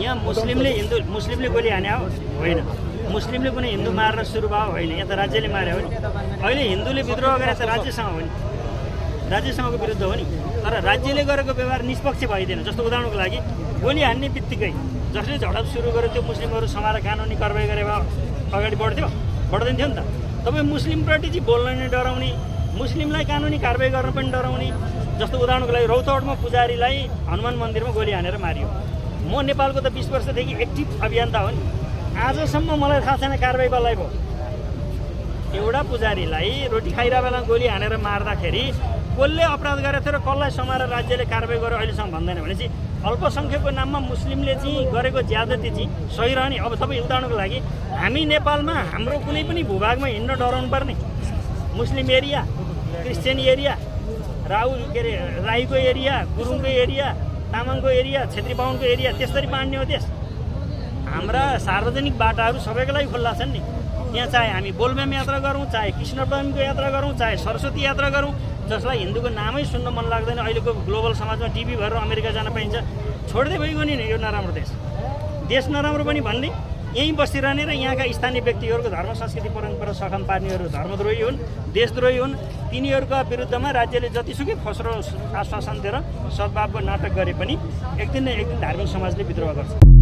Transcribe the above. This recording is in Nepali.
यहाँ मुस्लिमले गोली हाने हो होइन, मुस्लिमले कुनै हिन्दू मारेर सुरु भयो होइन, यहाँ त राज्यले मार्यो हो नि। अहिले हिन्दूले विद्रोह गरे त राज्यसँग हो नि, राज्यसँगको विरुद्ध हो नि। तर राज्यले गरेको व्यवहार निष्पक्ष भइदिएन। जस्तो उदाहरणको लागि गोली हान्ने बित्तिकै जसले झडप सुरु गर्यो त्यो मुस्लिमहरू समाएर कानुनी कारबाही गरे भए अगाडि बढ्दैन थियो नि त। तपाईँ मुस्लिमप्रति चाहिँ बोल्न नै डराउने, मुस्लिमलाई कानुनी कारबाही गर्न पनि डराउने। जस्तो उदाहरणको लागि रौतहटमा पुजारीलाई हनुमान मन्दिरमा गोली हानेर मारियो। म नेपालको त 20 वर्षदेखि एक्टिभ अभियन्ता हो नि, आजसम्म मलाई थाहा छैन कारबाही कसलाई भयो। एउटा पुजारीलाई रोटी खाइरहेको बेला गोली हानेर मार्दाखेरि कसले अपराध गरेको थियो र कसलाई समाएर राज्यले कारबाही गर्यो अहिलेसम्म भन्दैन भनेपछि अल्पसङ्ख्यकको नाममा मुस्लिमले चाहिँ गरेको ज्यादती चाहिँ सही रहने। अब तपाईँ उदाहरणको लागि हामी नेपालमा हाम्रो कुनै पनि भूभागमा हिँड्न डराउनु पर्ने, मुस्लिम एरिया, क्रिस्चियन एरिया, राईको एरिया, गुरुङको एरिया, तामाङको एरिया, छेत्री बाहुनको एरिया त्यसरी बाँड्ने हो देश। हाम्रा सार्वजनिक बाटाहरू सबैको लागि खुल्ला छन् नि। यहाँ चाहे हामी बोलबम यात्रा गरौँ, चाहे कृष्णपदमको यात्रा गरौँ, चाहे सरस्वती यात्रा गरौँ, जसलाई हिन्दूको नामै सुन्न मन लाग्दैन अहिलेको ग्लोबल समाजमा टिभी भएर अमेरिका जान पाइन्छ, छोड्दै भइगयो नि यो नराम्रो देश नराम्रो पनि भन्ने, यहीँ बसिरहने र यहाँका स्थानीय व्यक्तिहरूको धर्म संस्कृति परम्परा सखम पार्नेहरू धर्मद्रोही हुन्, देशद्रोही हुन्। तिनीहरूका विरुद्धमा राज्यले जतिसुकै फस्रो आश्वासन दिएर सद्भावको नाटक गरे पनि एक दिन न एक दिन धार्मिक समाजले विद्रोह गर्छ।